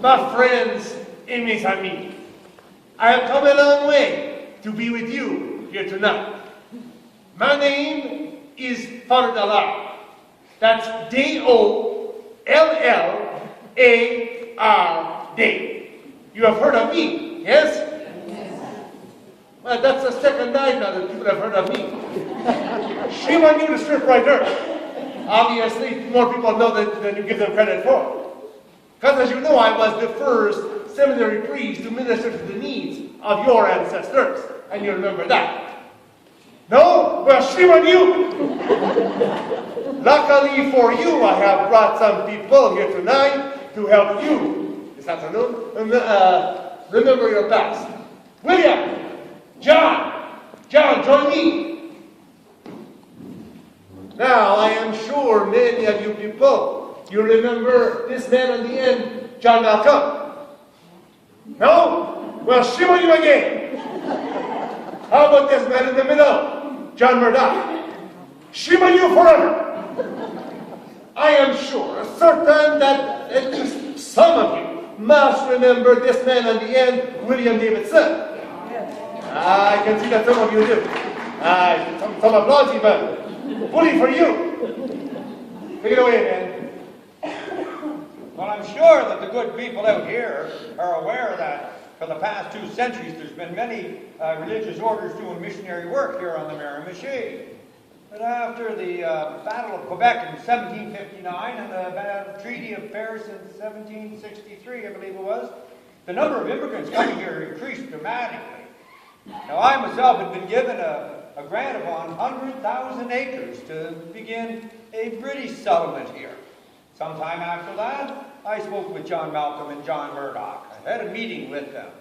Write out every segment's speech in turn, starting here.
My friends and mes amis, I have come a long way to be with you here tonight. My name is Father Dallar. That's D-O-L-L-A-R-D. You have heard of me, yes? Well, that's the second night now that people have heard of me. She went you the strip right there. Obviously, more people know than you give them credit for. Because as you know, I was the first seminary priest to minister to the needs of your ancestors. And you remember that. No? Well, shame on you! Luckily for you, I have brought some people here tonight to help you this afternoon remember your past. William! John, join me. Now, I am sure many of you people, you remember this man on the end, John Malcolm. No? Well, shame on you again. How about this man in the middle, John Murdoch? Shame on you forever. I am sure, certain that at least some of you must remember this man on the end, William Davidson. I can see that some of you do. Some applause even. Bully for you. Take it away, man. Well, I'm sure that the good people out here are aware that for the past 2 centuries there's been many religious orders doing missionary work here on the Miramichi. But after the Battle of Quebec in 1759 and the Treaty of Paris in 1763, I believe it was, the number of immigrants coming here increased dramatically. Now, I myself had been given a grant of 100,000 acres to begin a British settlement here. Sometime after that, I spoke with John Malcolm and John Murdoch. I had a meeting with them.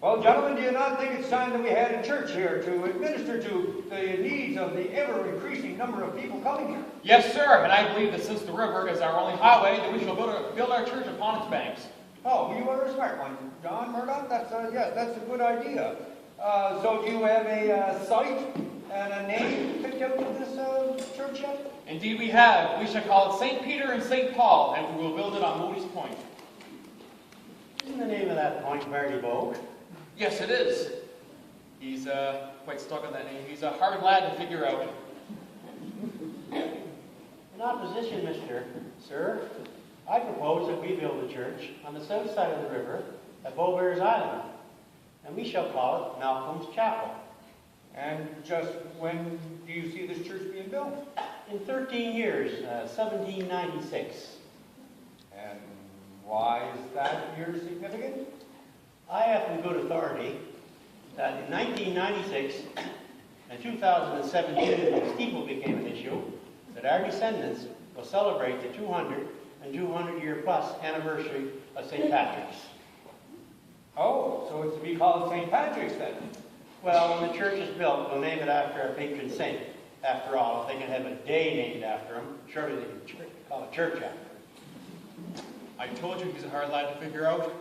Well, gentlemen, do you not think it's time that we had a church here to administer to the needs of the ever-increasing number of people coming here? Yes, sir, and I believe that since the river is our only highway, that we shall build our church upon its banks. Oh, you are a smart one, John Murdoch. Yes, that's a good idea. So do you have a site and a name picked out for this church yet? Indeed we have. We shall call it St. Peter and St. Paul, and we will build it on Moody's Point. Isn't the name of that point Marty Bogue? Yes, it is. He's quite stuck on that name. He's a hard lad to figure out. In opposition, Sir, I propose that we build a church on the south side of the river at Beaubears Island, and we shall call it Malcolm's Chapel. And just when do you see this church being built? In 13 years, 1796. And why is that year significant? I have from good authority that in 1996 and 2017, when Steeple became an issue, that our descendants will celebrate the 200 and 200-year plus anniversary of St. Patrick's. Oh, so it's to be called St. Patrick's then? Well, when the church is built, we'll name it after our patron saint. After all, if they can have a day named after him, surely they can call a church after him. I told you he's a hard lad to figure out.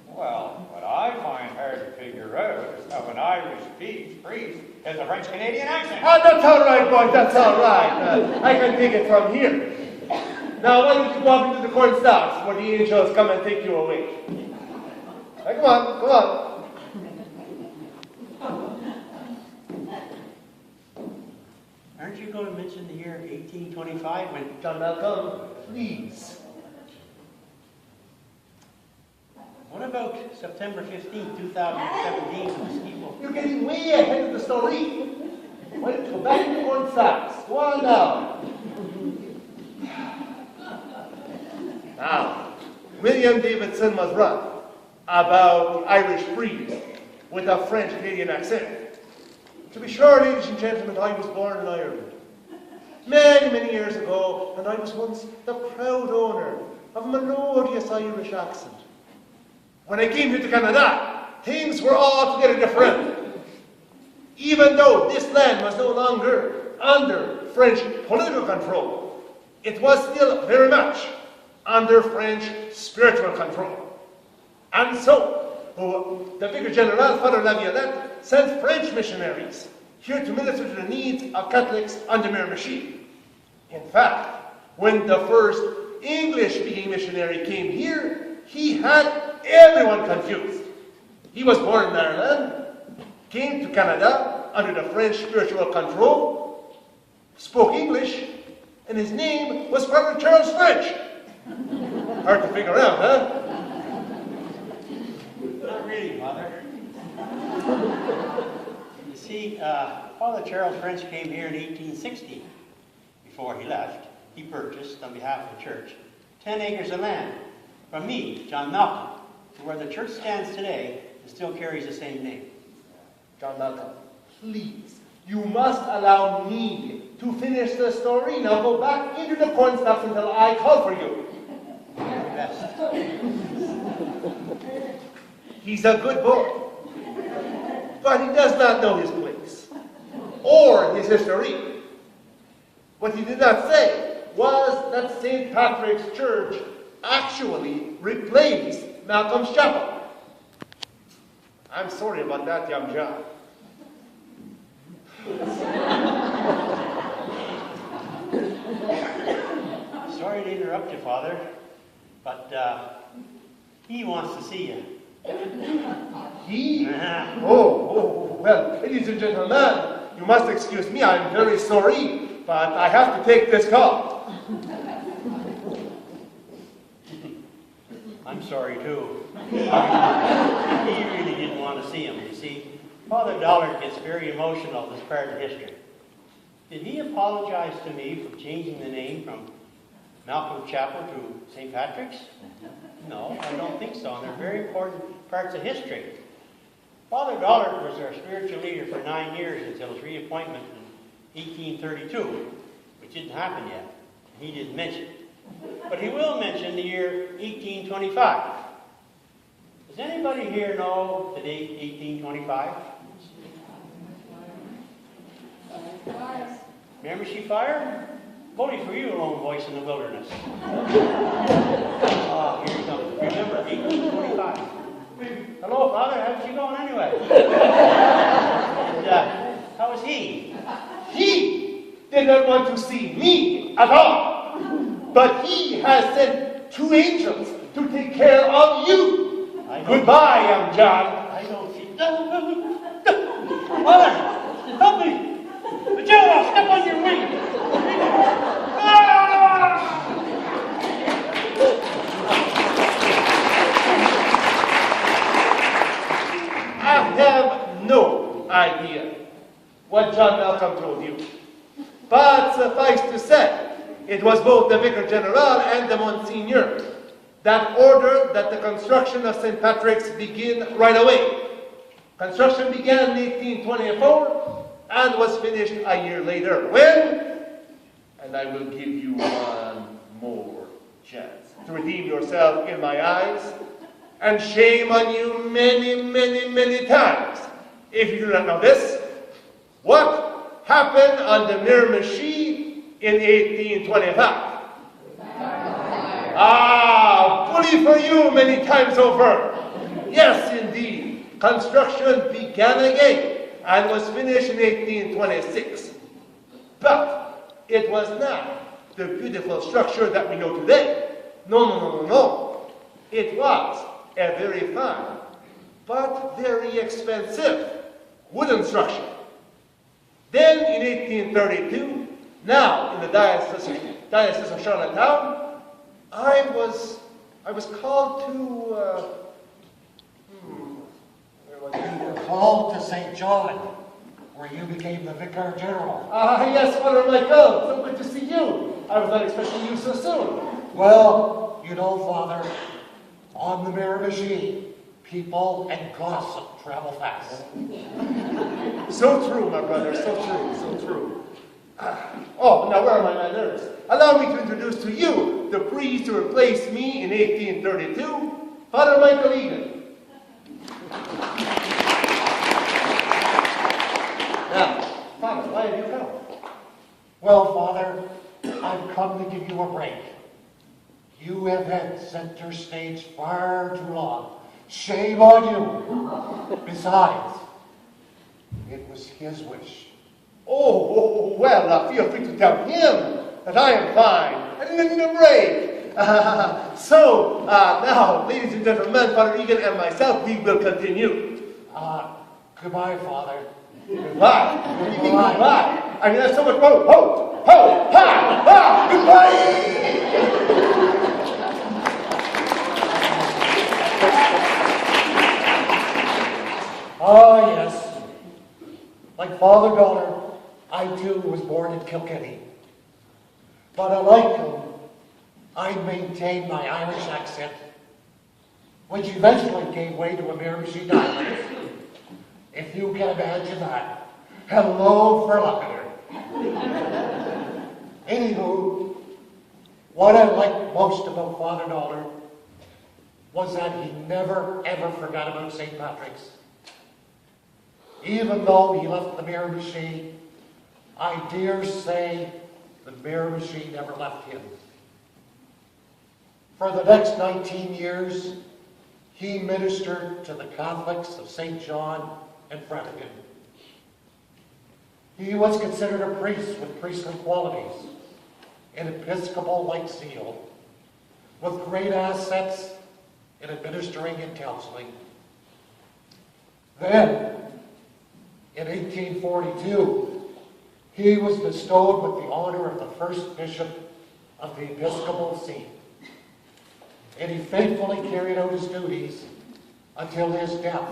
Well, what I find hard to figure out is how an Irish priest has a French-Canadian accent. Oh, that's all right, boy, that's all right. I can take it from here. Now, why don't you go up into the corn stocks where the angels come and take you away? Right, come on, come on. Aren't you going to mention the year 1825 when John Malcolm, please. What about September 15, 2017 from the Steeple? You're getting way ahead of the story. Why don't you go back to the corn stocks? Go on now. Now, William Davidson was right about the Irish priest with a French-Canadian accent. To be sure, ladies and gentlemen, I was born in Ireland. Many, many years ago, and I was once the proud owner of a melodious Irish accent. When I came here to Canada, things were altogether different. Even though this land was no longer under French political control, it was still very much under French spiritual control. And so, the Vicar General, Father Lavoie, sent French missionaries here to minister to the needs of Catholics on the Miramichi. In fact, when the first English-speaking missionary came here, he had everyone confused. He was born in Ireland, came to Canada under the French spiritual control, spoke English, and his name was Father Charles French. Hard to figure out, huh? Not really, Father. You see, Father Charles French came here in 1860. Before he left, he purchased, on behalf of the church, 10 acres of land from me, John Malcolm, to where the church stands today and still carries the same name. John Malcolm, please, you must allow me to finish the story. Now go back into the corn stalks until I call for you. Best. He's a good boy, but he does not know his place or his history. What he did not say was that St. Patrick's Church actually replaced Malcolm's Chapel. I'm sorry about that, young John. Sorry to interrupt you, Father, but he wants to see you. He? Oh, well, ladies and gentlemen, you must excuse me, I'm very sorry, but I have to take this call. I'm sorry, too. He really didn't want to see him, you see. Father Dollard gets very emotional this part of history. Did he apologize to me for changing the name from Malcolm Chapel to St. Patrick's? No, I don't think so, and they're very important parts of history. Father Dollard was our spiritual leader for 9 years until his reappointment in 1832, which didn't happen yet. He didn't mention it. But he will mention the year 1825. Does anybody here know the date 1825? Miramichi fire? Voting for you, lone voice in the wilderness. Oh, here he comes. Remember, 1825. Hello, Father. How's she going anyway? And, how is he? He did not want to see me at all, but he has sent 2 angels to take care of you. Goodbye, young John. I don't see... Father, help me! Joe, step on your wing! I have no idea what John Malcolm told you. But suffice to say, it was both the Vicar General and the Monsignor that ordered that the construction of St. Patrick's begin right away. Construction began in 1824 and was finished a year later. When? And I will give you one more chance to redeem yourself in my eyes, and shame on you many, many, many times if you do not know this. What happened on the Miramichi in 1825? Bully for you many times over. Yes, indeed. Construction began again and was finished in 1826. But it was not the beautiful structure that we know today. No. It was a very fine, but very expensive wooden structure. Then in 1832, now in the Diocese of Charlottetown, I was called to, where was it? You were called to St. John, where you became the Vicar General. Yes, Father Michael, so good to see you. I was not expecting you so soon. Well, you know, Father, on the Miramichi, people and gossip travel fast. So true, my brother, so true. Now where are my manners? Allow me to introduce to you the priest who replaced me in 1832, Father Michael Egan. Now, Father, why have you come? Well, Father, I've come to give you a break. You have had center stage far too long. Shame on you. Besides, it was his wish. Well, feel free to tell him that I am fine and need a break. Now, ladies and gentlemen, Father Egan and myself, we will continue. Goodbye, Father. Goodbye. What do you mean goodbye? I mean, that's so much more. Ho, ho, ha, ha, goodbye! Ah, yes. Like Father Daughter, I too was born in Kilkenny. But unlike him, I maintained my Irish accent, which eventually gave way to a Miramichi dialect. If you can imagine that. Hello, Verlander. Anywho, what I liked most about Father Daughter was that he never, ever forgot about St. Patrick's. Even though he left the Miramichi, I dare say the Miramichi never left him. For the next 19 years, he ministered to the Catholics of St. John and Franky. He was considered a priest with priestly qualities, an Episcopal-like zeal, with great assets in administering and counseling. Then, in 1842, he was bestowed with the honor of the first bishop of the Episcopal See, and he faithfully carried out his duties until his death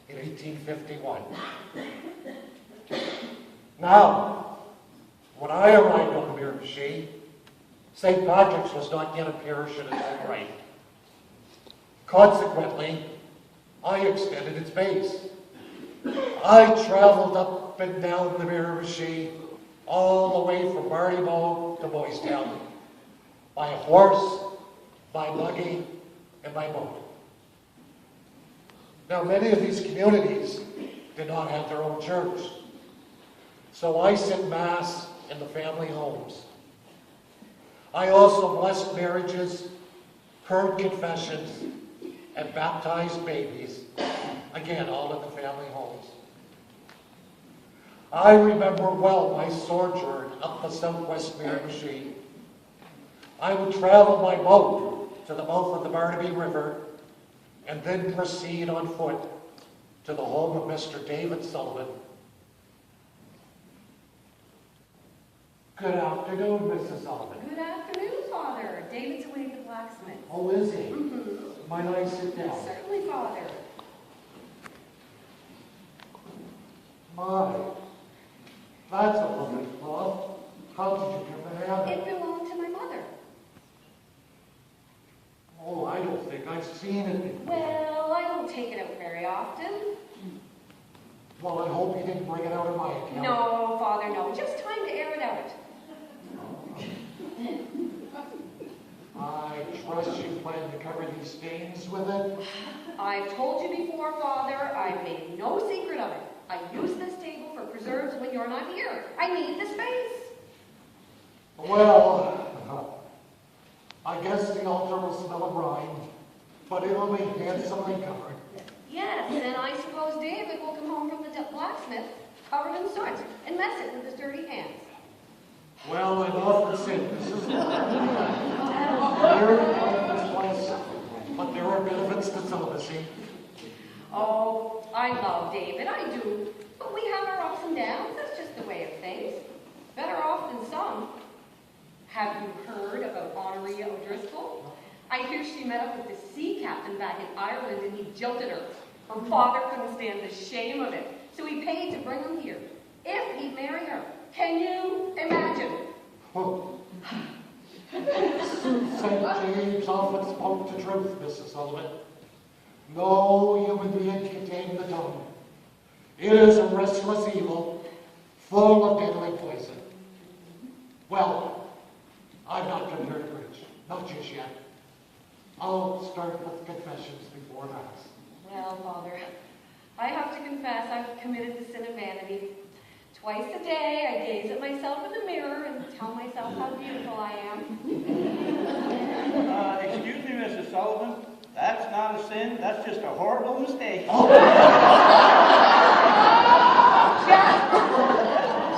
in 1851. Now, when I arrived on the Miramichi, St. Patrick's was not yet a parish in its own right. Consequently, I extended its base. I traveled up and down the Miramichi, all the way from Bermoe to Boystown, by horse, by buggy, and by boat. Now, many of these communities did not have their own church, so I said Mass in the family homes. I also blessed marriages, heard confessions, and baptized babies, again, all in the family homes. I remember well my sojourn up the southwest Miramichi. I would travel by boat to the mouth of the Barnaby River and then proceed on foot to the home of Mr. David Sullivan. Good afternoon, Mrs. Sullivan. Good afternoon, Father. David's away at the blacksmith. Oh, is he? Mm-hmm. Might I sit down? Certainly, Father. My, that's a lovely cloth. How did you come to have It it? belonged to my mother. Oh, I don't think I've seen it before. Well, I don't take it out very often. Well, I hope you didn't bring it out of my account. No, Father, no. Just time to air it out. I trust you plan to cover these stains with it. I've told you before, Father, I've made no secret of it. I use this table for preserves when you're not here. I need the space. Well, I guess the altar will smell of brine, but it'll be handsomely covered. Yes, and I suppose David will come home from the blacksmith covered in soot and mess it with his dirty hands. Well, I've often said this is very this place, but there are benefits to celibacy. Oh, I love David, I do. But we have our ups and downs. That's just the way of things. Better off than some. Have you heard about Honoria O'Driscoll? I hear she met up with the sea captain back in Ireland and he jilted her. Her father couldn't stand the shame of it, so he paid to bring him here. If he'd marry her. Can you imagine? Oh. St. James often spoke the truth, Mrs. Sullivan. No human being can tame the tongue. It is a restless evil, full of deadly poison. Well, I'm not prepared to preach. Not just yet. I'll start with confessions before Mass. Well, Father, I have to confess I've committed the sin of vanity. Twice a day, I gaze at myself in the mirror and tell myself how beautiful I am. Excuse me, Mrs. Sullivan. That's not a sin. That's just a horrible mistake. Jasper,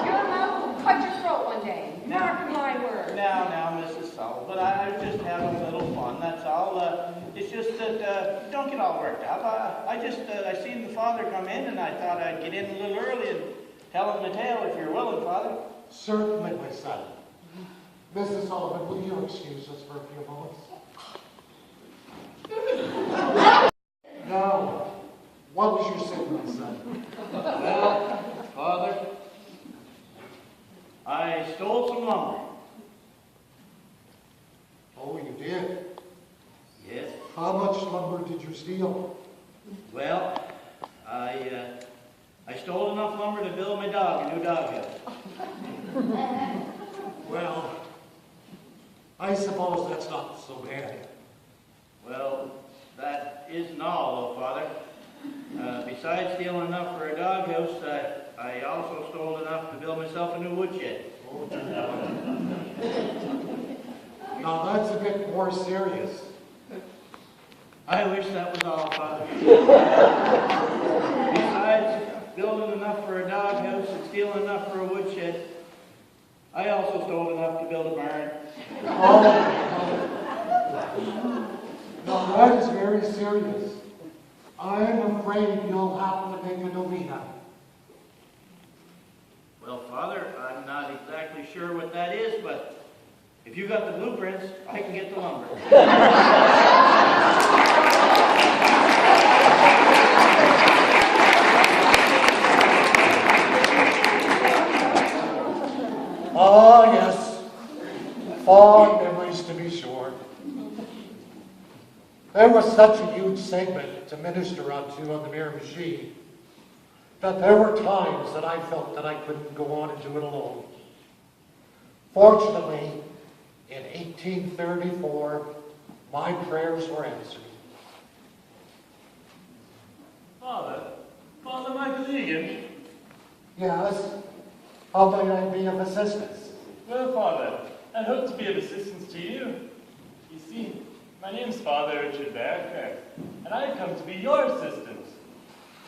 your mouth will cut your throat one day. Mark my word. Now, Mrs. Sullivan, I was just having It's just that, don't get all worked up. I seen the father come in and I thought I'd get in a little early and tell him the tale if you're willing, Father. Certainly, my son. Mrs. Sullivan, will you excuse us for a few moments? Now, what was your sin, my son? Well, Father, I stole some lumber. Oh, you did? Yes. How much lumber did you steal? Well, I stole enough lumber to build my dog a new doghouse. Well, I suppose that's not so bad. Well, that isn't all, though, Father. Besides stealing enough for a doghouse, I also stole enough to build myself a new woodshed. Oh, now that's a bit more serious. I wish that was all, Father. Besides building enough for a doghouse and stealing enough for a woodshed, I also stole enough to build a barn. Oh, now that is very serious. I'm afraid you'll have to make a novena. Well, Father, I'm not exactly sure what that is, but if you got the blueprints, I can get the lumber. Ah, yes. Fond memories, to be sure. There was such a huge segment to minister onto on the Miramichi that there were times that I felt that I couldn't go on and do it alone. Fortunately, in 1834, my prayers were answered. Father Michael Egan. Yes, how might I be of assistance? Well, Father, I hope to be of assistance to you. You see, my name's Father Richard Veriker, and I've come to be your assistant.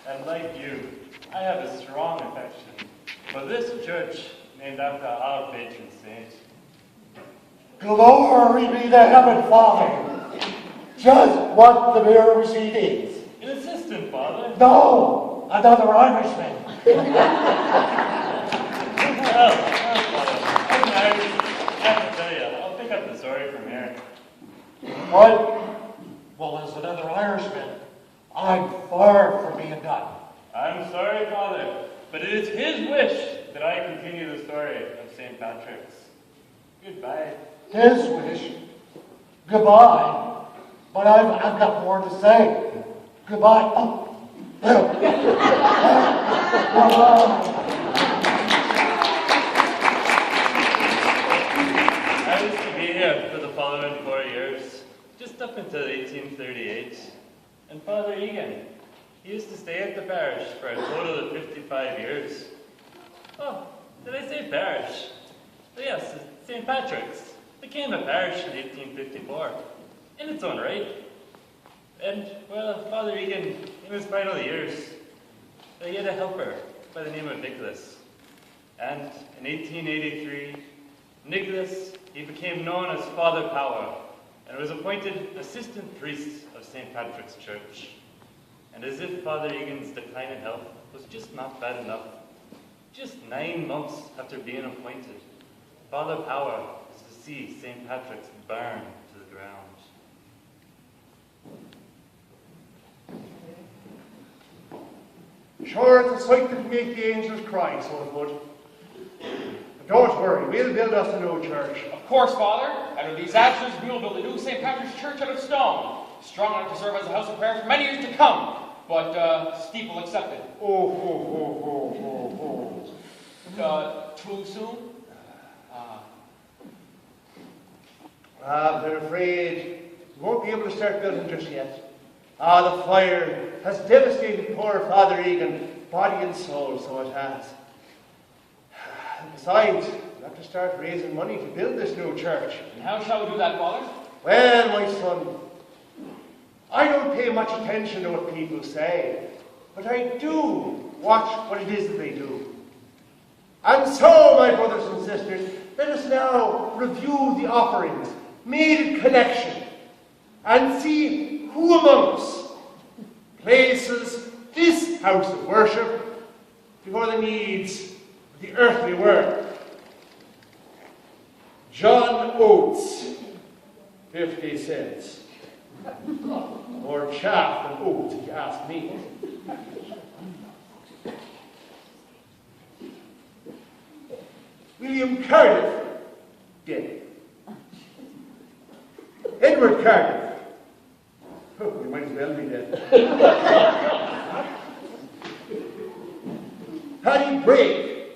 And like you, I have a strong affection for this church named after our patron saint. Glory be to heaven, Father! Just what the Miramichi needs. An assistant, Father? No! Another Irishman! Well, Father, I'm Irish. I have to tell you, I'll pick up the story from here. What? Well, as another Irishman, I'm far from being done. I'm sorry, Father, but it is his wish that I continue the story of St. Patrick's. Goodbye. His wish. Goodbye. But I've got more to say. Goodbye. Oh. I was to be here for the following 4 years, just up until 1838. And Father Egan, he used to stay at the parish for a total of 55 years. Oh, did I say parish? Oh, yes, St. Patrick's became a parish in 1854, in its own right. And, well, Father Egan, in his final years, he had a helper by the name of Nicholas. And in 1883, Nicholas, he became known as Father Power, and was appointed assistant priest of St. Patrick's Church. And as if Father Egan's decline in health was just not bad enough, just 9 months after being appointed, Father Power was to see St. Patrick's burn to the ground. Sure, it's a sight that make the angels cry, so it would. But don't worry, we'll build us a new church. Of course, Father. Out of these ashes, we will build a new St. Patrick's Church out of stone, strong enough to serve as a house of prayer for many years to come. But, Steeple accepted. Too soon? They're afraid we won't be able to start building just yet. The fire has devastated poor Father Egan, body and soul, so it has. Besides, we have to start raising money to build this new church. And how shall we do that, Father? Well, my son, I don't pay much attention to what people say, but I do watch what it is that they do. And so, my brothers and sisters, let us now review the offerings made in connection and see who among us places this house of worship before the needs of the earthly world? John Oates, 50 cents. More chaff than oats, if you ask me. William Cardiff, dead. Edward Cardiff. Oh, we might as well be dead. Patti Brake.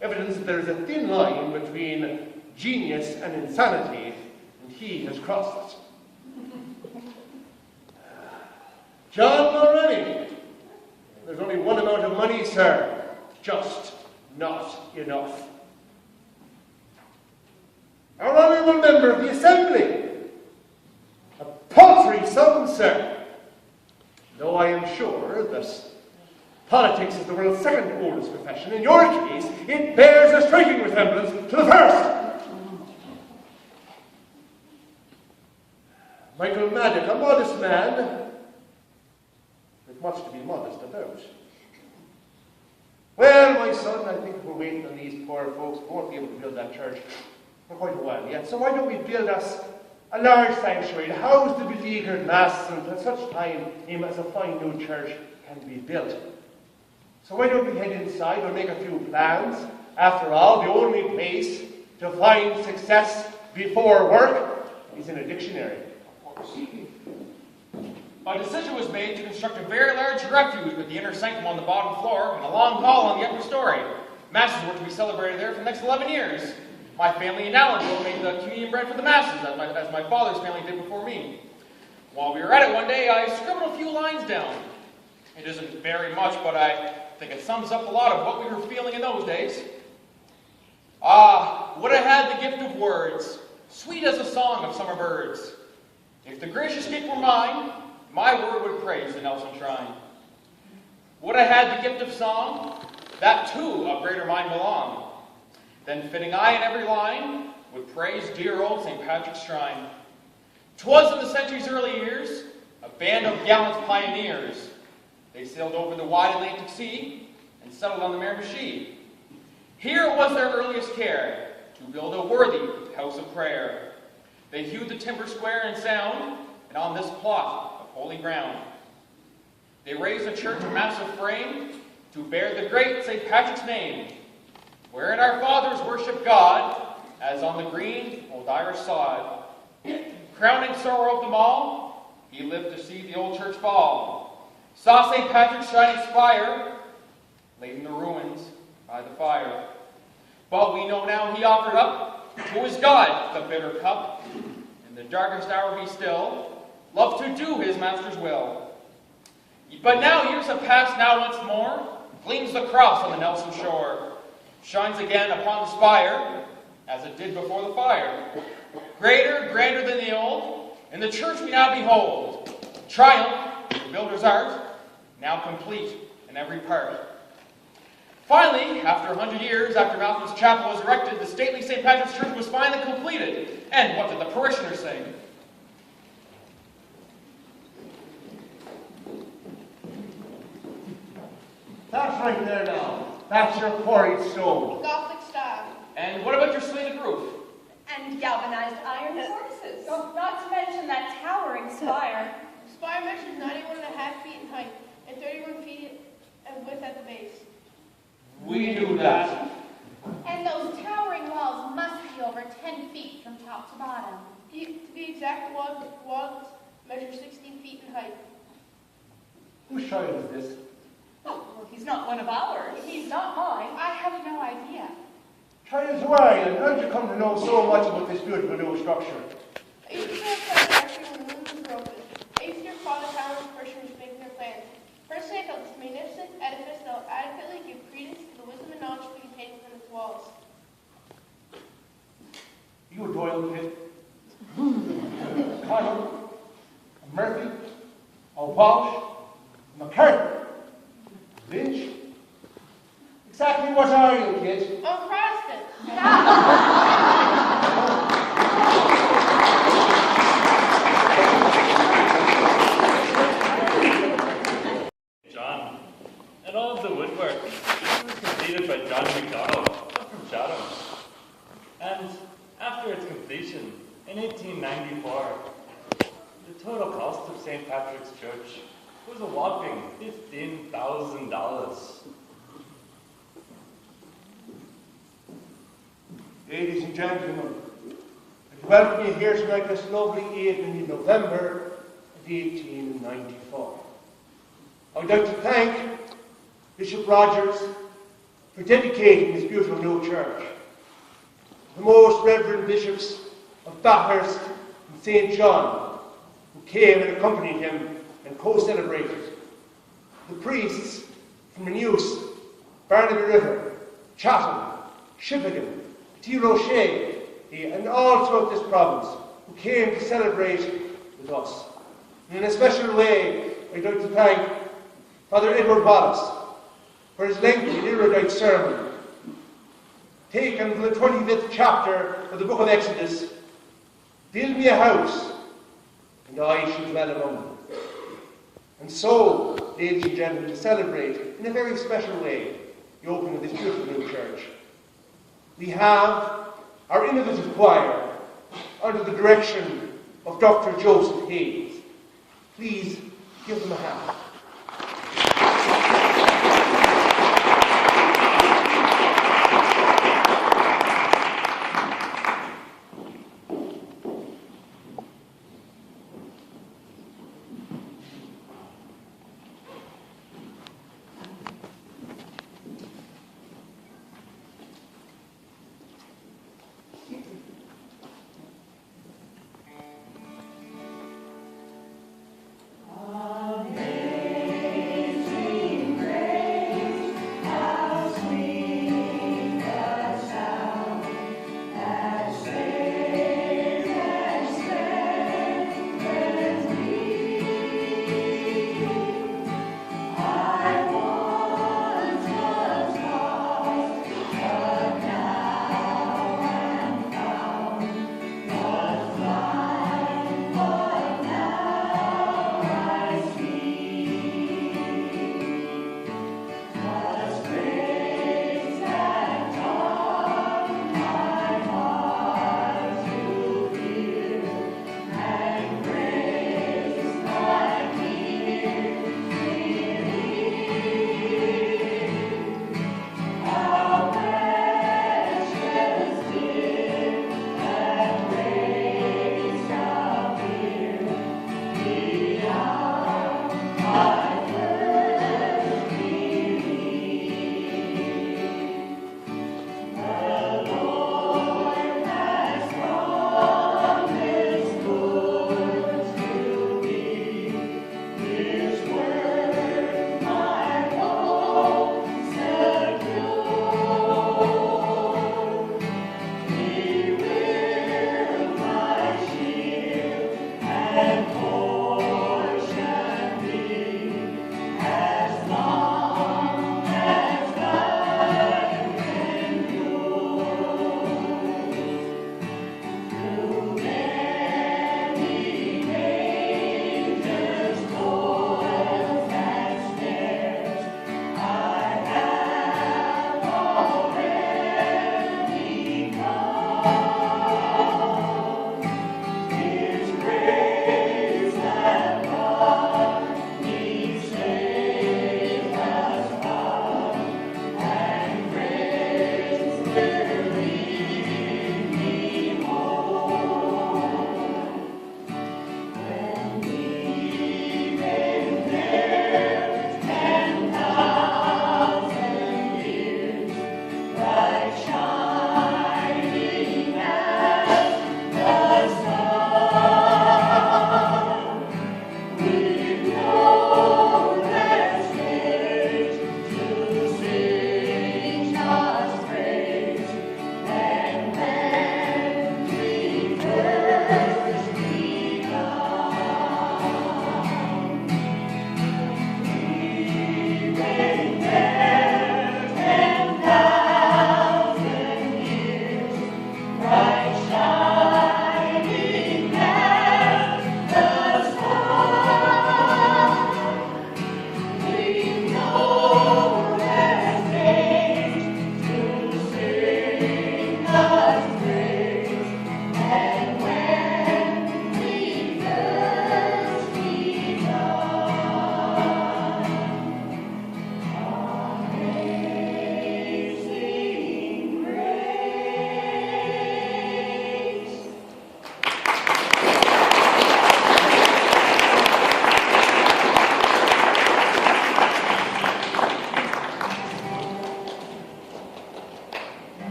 Evidence that there is a thin line between genius and insanity, and he has crossed it. John Mulroney. There's only one amount of money, sir. Just not enough. Our honourable member of the Assembly. A paltry sum, sir. Though I am sure that politics is the world's second oldest profession, in your case, it bears a striking resemblance to the first. Michael Maddock, a modest man, with much to be modest about. Well, my son, I think we're waiting on these poor folks. We won't be able to build that church for quite a while yet. So why don't we build us a large sanctuary to house the beleaguered mass until such time as a fine new church can be built. So why don't we head inside and make a few plans? After all, the only place to find success before work is in a dictionary. A decision was made to construct a very large refuge with the inner sanctum on the bottom floor and a long hall on the upper story. Masses were to be celebrated there for the next 11 years. My family in Allendale made the communion bread for the masses, as my father's family did before me. While we were at it one day, I scribbled a few lines down. It isn't very much, but I think it sums up a lot of what we were feeling in those days. Ah, would I had the gift of words, sweet as a song of summer birds. If the gracious gift were mine, my word would praise the Nelson shrine. Would I had the gift of song, that too of greater mind belong. Then fitting I in every line would praise dear old St. Patrick's shrine. 'Twas in the century's early years, a band of gallant pioneers. They sailed over the wide Atlantic Sea and settled on the Miramichi. Here was their earliest care, to build a worthy house of prayer. They hewed the timber square and sound, and on this plot of holy ground. They raised a church of massive frame, to bear the great St. Patrick's name, wherein our fathers worship God, as on the green old Irish sod. Crowning sorrow of them all, he lived to see the old church fall. Saw St. Patrick's shining spire, laid in the ruins by the fire. But we know now he offered up to his God the bitter cup. In the darkest hour be still, loved to do his master's will. But now years have passed, now once more, gleams the cross on the Nelson shore. Shines again upon the spire, as it did before the fire. Greater, grander than the old, in the church we now behold. Triumph, the builder's art, now complete in every part. Finally, after 100 years after Malcolm's chapel was erected, the stately St. Patrick's Church was finally completed. And what did the parishioners say? That's right there now. That's your quarried stone. Gothic style. And what about your slated roof? And galvanized iron cornices. Not to mention that towering spire. The spire measures 91.5 feet in height and 31 feet in width at the base. We knew that. And those towering walls must be over 10 feet from top to bottom. To be exact, the walls measure 16 feet in height. Whose child is this? Oh, well, he's not one of ours. He's not mine. I have no idea. Child, who are you, and how did you come to know so much about this beautiful new structure? I used to go outside factory when the moon was broken. I used to hear Father Howard and parishioners making their plans. Personally, I felt this magnificent edifice that will adequately give credence to the wisdom and knowledge to be contained within its walls. You a Doyle kid? Connor, a Murphy, a Walsh, a McCarthy, Lynch. Exactly what are you, kid? I'm a Protestant. total cost of St. Patrick's Church was a whopping $15,000. Ladies and gentlemen, I welcome you here tonight this lovely evening in November of 1894. I would like to thank Bishop Rogers for dedicating this beautiful new church. The most reverend bishops of Bathurst and St. John, who came and accompanied him and co-celebrated. The priests from Renews, Barnaby River, Chatham, Shippigan, T. Rocher, and all throughout this province, who came to celebrate with us. And in a special way, I'd like to thank Father Edward Wallace for his lengthy erudite sermon, taken from the 25th chapter of the book of Exodus. Build me a house, and I shall dwell among them. And so, ladies and gentlemen, to celebrate in a very special way the opening of this beautiful new church, we have our innovative choir under the direction of Dr. Joseph Hayes. Please give them a hand. Amen.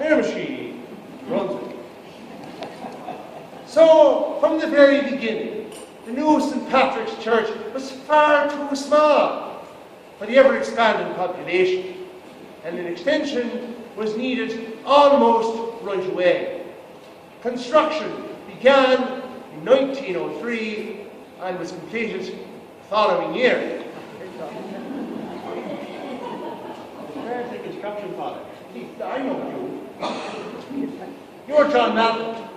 Miramichi, Brunswick. So, from the very beginning, the new St. Patrick's Church was far too small for the ever-expanding population, and an extension was needed almost right away. Construction began in 1903 and was completed the following year. Where's the construction father? I know you. You're John Malcolm,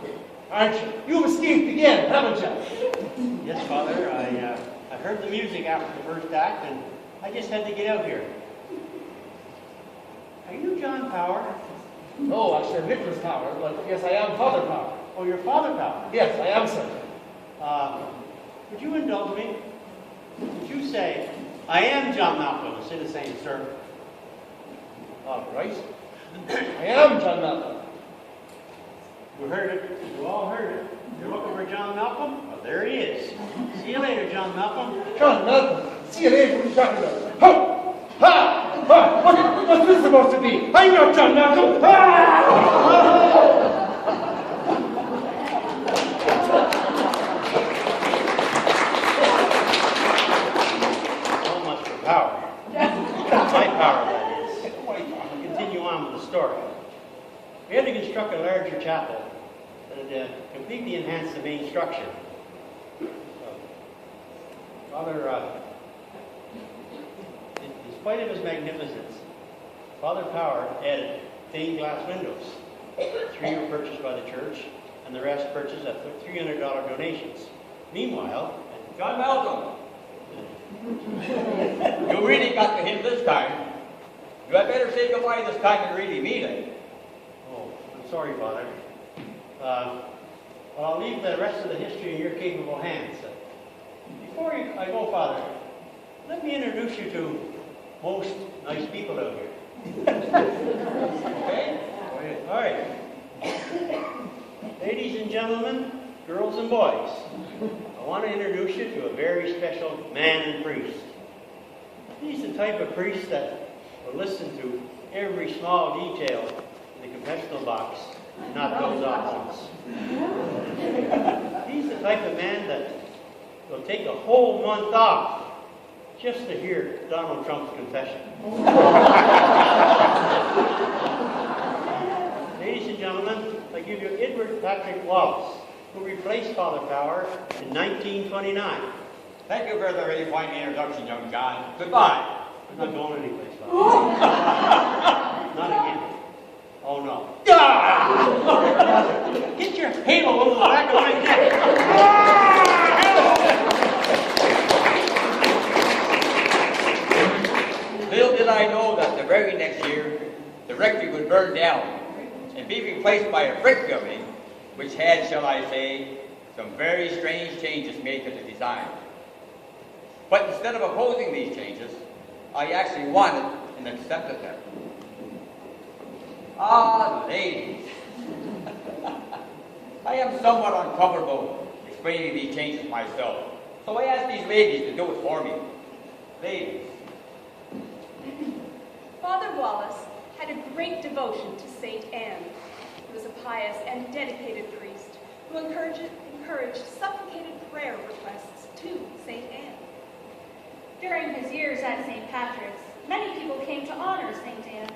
aren't you? You've escaped again, haven't you? Yes, Father. I heard the music after the first act, and I just had to get out here. Are you John Power? No, actually, I'm Nicholas Power, but yes, I am Father Power. Oh, you're Father Power? Yes, I am, sir. Would you indulge me? Would you say, I am John Malcolm, instead of saying, sir? All right. I am John Malcolm. You heard it. You all heard it. You're looking for John Malcolm? Well, there he is. See you later, John Malcolm. John Malcolm. See you later. What are you talking about? Ho! Josephine. I'm not done now. So much for power. My power, that is. I'll continue on with the story. We had to construct a larger chapel that completely enhanced the main structure. Father, in spite of his magnificence, Father Power added stained glass windows. 3 were purchased by the church, and the rest purchased at $300 donations. Meanwhile, John Malcolm, you really got to him this time. You had better say goodbye this time and really mean it. oh, I'm sorry, Father. Well, I'll leave the rest of the history in your capable hands. Before I go, Father, let me introduce you to most nice people out here. Okay? All right. Ladies and gentlemen, girls and boys, I want to introduce you to a very special man and priest. He's the type of priest that will listen to every small detail in the confessional box and not doze off once. He's the type of man that will take a whole month off just to hear Donald Trump's confession. Ladies and gentlemen, I give you Edward Patrick Wallace, who replaced Father Power in 1929. Thank you for the very fine introduction, young John. Goodbye. I'm not going anyplace, Father. Not again. Oh, no. Get your halo over the back of my neck. Little did I know that the very next year, the rectory would burn down and be replaced by a brick building, which had, shall I say, some very strange changes made to the design. But instead of opposing these changes, I actually wanted and accepted them. Ah, ladies. I am somewhat uncomfortable explaining these changes myself, so I asked these ladies to do it for me. Ladies. Father Wallace had a great devotion to St. Anne. He was a pious and dedicated priest who encouraged supplicated prayer requests to St. Anne. During his years at St. Patrick's, many people came to honor St. Anne.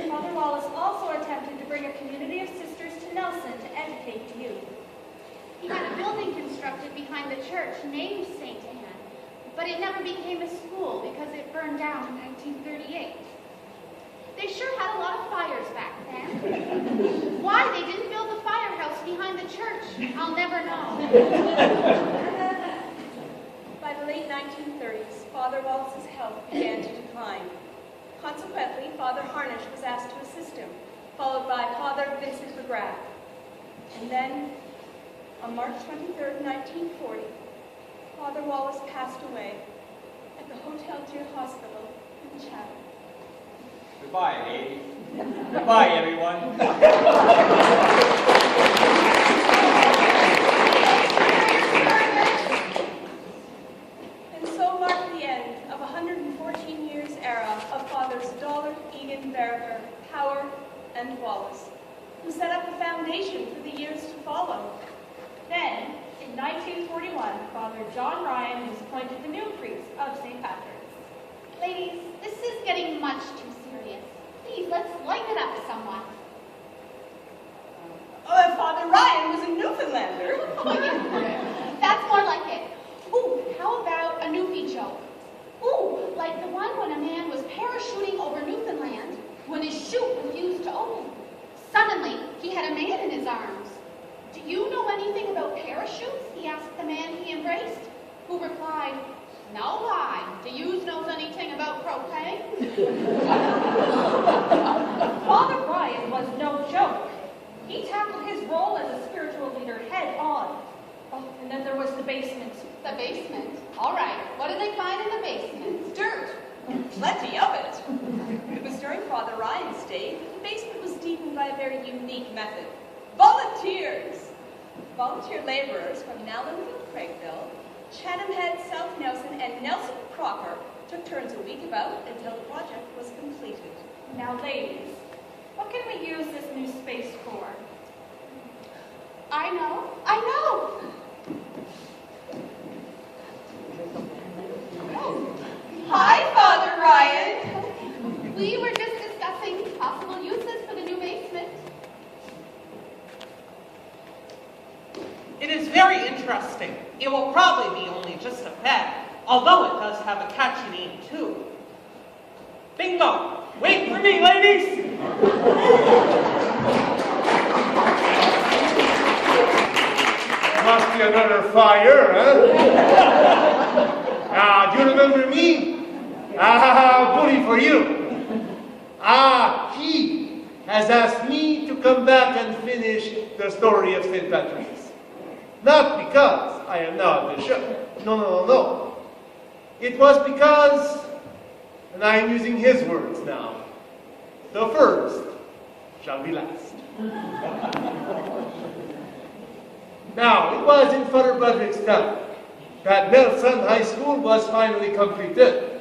Father Wallace also attempted to bring a community of sisters to Nelson to educate the youth. He had a building constructed behind the church named St. Anne, but it never became a school because it burned down in 1938. They sure had a lot of fires back then. Why they didn't build a firehouse behind the church, I'll never know. By the late 1930s, Father Wallace's health began to decline. Consequently, Father Harnish was asked to assist him, followed by Father Vincent McGrath. And then, on March 23, 1940, Father Wallace passed away at the Hotel Dieu Hospital in Chatham. Goodbye, ladies. Goodbye, everyone. And so marked the end of 114 years era of Fathers Dollard, Egan, Veriker, Power, and Wallace, who set up the foundation for the years to follow. Then, in 1941, Father John Ryan was appointed the new priest of St. Patrick's. Ladies, this is getting much too serious. Please, let's lighten it up somewhat. Father Ryan was a Newfoundlander. Oh, yeah. That's more like it. Ooh, how about a Newfie joke? Ooh, like the one when a man was parachuting over Newfoundland when his chute refused to open. Suddenly, he had a man in his arms. Do you know anything about parachutes? He asked the man he embraced, who replied, "No lie. Do you knows anything about propane?" Father Ryan was no joke. He tackled his role as a spiritual leader head on. Oh, and then there was the basement. The basement? All right. What did they find in the basement? Dirt. Plenty of it. It was during Father Ryan's day that the basement was deepened by a very unique method. Volunteers. Volunteer laborers from Nowlanville, Craigville, Chatham Head, South Nelson, and Nelson proper took turns a week about until the project was completed. Now, ladies, what can we use this new space for? I know. Hi, Father Ryan. We were just discussing possible uses for the new basement. It is very interesting. It will probably be only just a fad, although it does have a catchy name too. Bingo! Wait for me, ladies! Must be another fire, huh? Do you remember me? Bully for you. He has asked me to come back and finish the story of St. Patrick's. Not because I am now a bishop. No. It was because, and I am using his words now, the first shall be last. Now, it was in Father Broderick's time that Nelson High School was finally completed.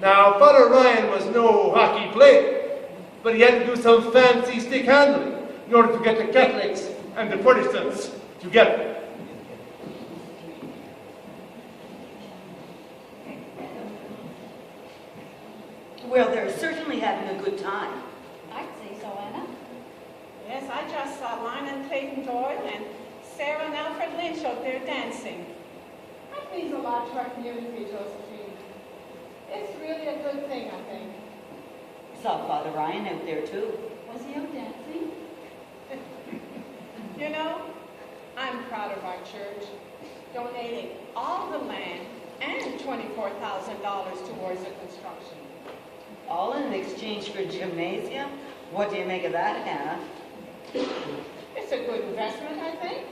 Now, Father Ryan was no hockey player, but he had to do some fancy stick handling in order to get the Catholics and the Protestants together. Well, they're certainly having a good time. I'd say so, Anna. Yes, I just saw Lionel Clayton Doyle and Sarah and Alfred Lynch out there dancing. That means a lot to our community, Josephine. It's really a good thing, I think. Saw Father Ryan out there too. Was he out dancing? You know, I'm proud of our church, donating all the land and $24,000 towards the construction. All in exchange for gymnasium? What do you make of that, Hannah? It's a good investment, I think.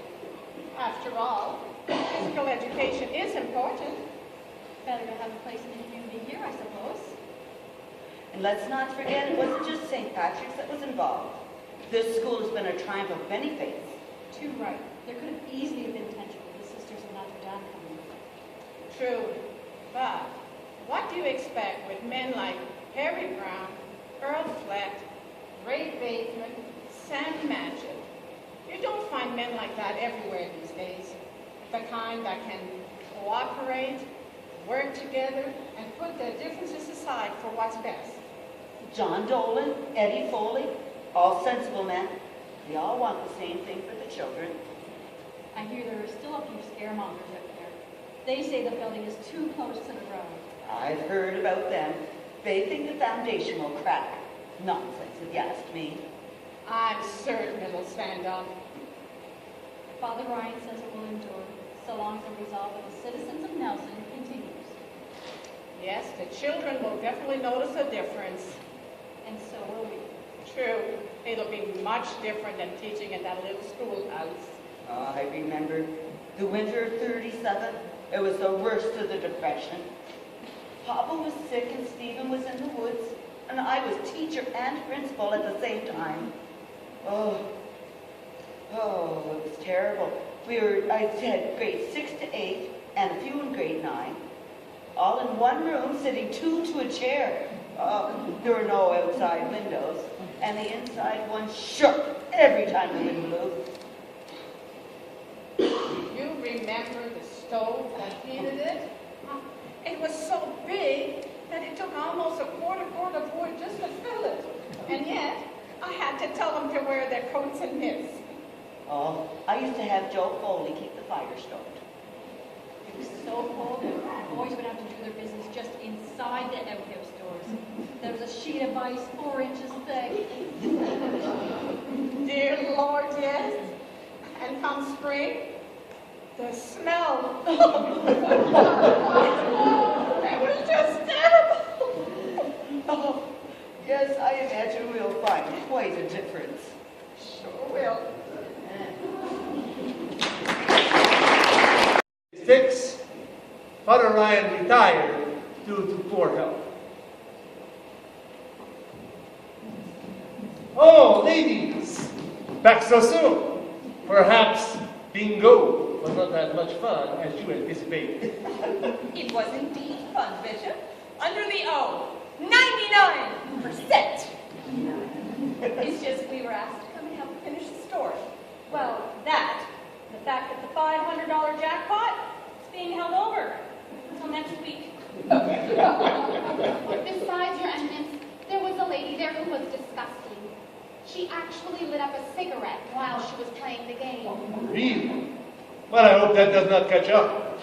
After all, Physical education is important. Better to have a place in the community here, I suppose. And let's not forget, it wasn't just St. Patrick's that was involved. This school has been a triumph of many faiths. Too right. There could have easily have been tension with the Sisters of Notre Dame coming. True. But what do you expect with men like Harry Brown, Earl Flett, Ray Bateman, Sam Matchett? You don't find men like that everywhere these days. The kind that can cooperate, work together, and put their differences aside for what's best. John Dolan, Eddie Foley, all sensible men. They all want the same thing for the children. I hear there are still a few scaremongers out there. They say the building is too close to the road. I've heard about them. They think the foundation will crack. Nonsense, if you ask me. I'm certain it'll stand up. Father Ryan says it will endure, so long as the resolve of the citizens of Nelson continues. Yes, the children will definitely notice a difference. And so will we. True. It'll be much different than teaching in that little schoolhouse. I remember the winter of '37. It was the worst of the Depression. Papa was sick and Stephen was in the woods, and I was teacher and principal at the same time. Oh, it was terrible. I had grades 6 to 8 and a few in grade 9, all in one room, sitting two to a chair. There were no outside windows, and the inside one shook every time the wind blew. You remember the stove that heated it? It was so big that it took almost a quarter of wood just to fill it. And yet, I had to tell them to wear their coats and mitts. Oh, I used to have Joe Foley keep the fire stoked. It was so cold that boys would have to do their business just inside the outhouse doors. There was a sheet of ice 4 inches thick. Dear Lord, yes. And come spring, the smell. It was just terrible. Oh, yes, I imagine we'll find quite a difference. Sure will. Six, Father Ryan retired due to poor health. Oh, ladies, back so soon. Perhaps bingo was not that much fun as you anticipated. It was indeed fun, Bishop. Under the O, 99%. were asked to come and help finish the story. Well, that, and the fact that the $500 jackpot is being held over until next week. Besides, Your Eminence, there was a lady there who was disgusting. She actually lit up a cigarette while she was playing the game. Really? Well, I hope that does not catch up.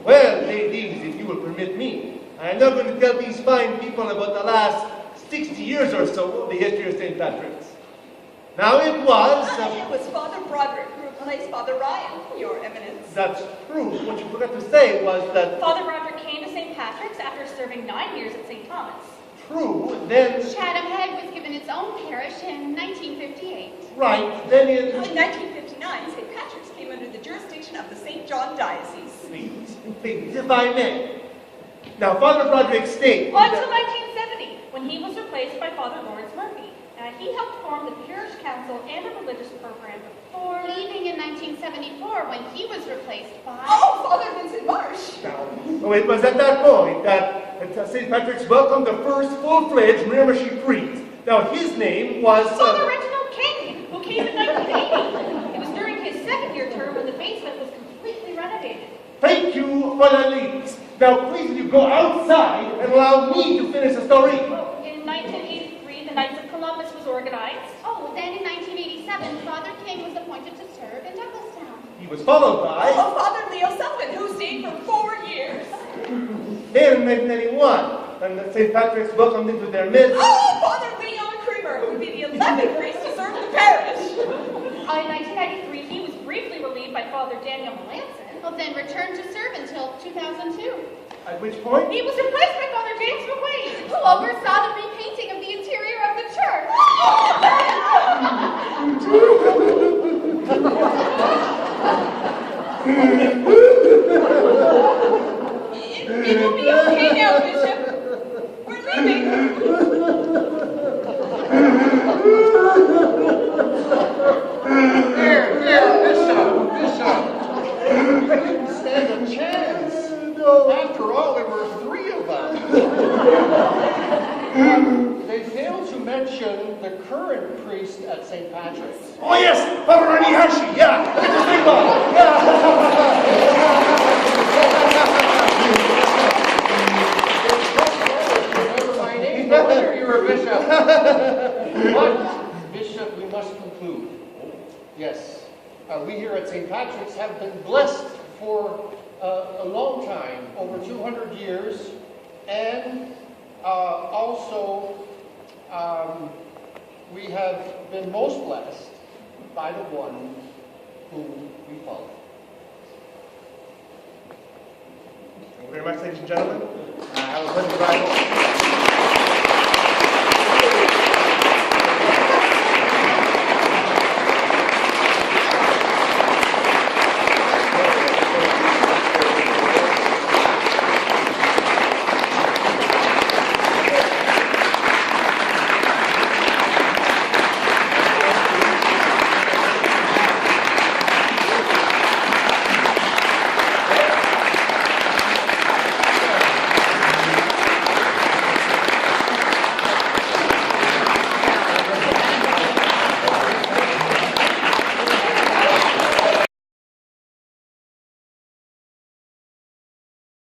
Well, ladies, if you will permit me, I am now going to tell these fine people about the last 60 years or so of the history of St. Patrick's. Now it was... It was Father Broderick who replaced Father Ryan, Your Eminence. That's true. What you forgot to say was that... Father Broderick came to St. Patrick's after serving 9 years at St. Thomas. True, then... Chatham Head was given its own parish in 1958. Right, then in... In 1959, St. Patrick's came under the jurisdiction of the St. John Diocese. Please, if I may. Now, Father Broderick stayed... Until 1970, when he was replaced by Father Lawrence Murphy. He helped form the parish council and a religious program before... Leaving in 1974 when he was replaced by... Oh, Father Vincent Marsh! Oh, it was at that point that St. Patrick's welcomed the first full-fledged Miramichi priest. Now, his name was... Father Reginald King, who came in 1980. It was during his second-year term when the basement was completely renovated. Thank you for the ladies. Now, please, you go outside and allow me to finish the story. In 1983, the Knights of Columbus was organized. Oh, then in 1987, Father King was appointed to serve in Douglastown. He was followed by... Oh, Father Leo Sullivan, who stayed for 4 years. Then in 1991, when St. Patrick's welcomed into their midst... Oh, Father Leon Creamer, who would be the 11th priest to serve the parish. In 1993, he was briefly relieved by Father Daniel Melanson. Well, then returned to serve until 2002. At which point? He was replaced by Father James McLean, who oversaw the repainting of the interior of the church. It will be okay now, Bishop. We're leaving. There, Bishop. You didn't stand a chance. No. After all, there were 3 of us. They failed to mention the current priest at St. Patrick's. Oh, yes, Father Arnie Hachey, yeah. It's a big one. Yeah. Remember my name, no wonder you're a bishop. But, Bishop, we must conclude. Yes, we here at St. Patrick's have been blessed for a long time, over 200 years, and also we have been most blessed by the one whom we follow. Thank you very much, ladies and gentlemen. I was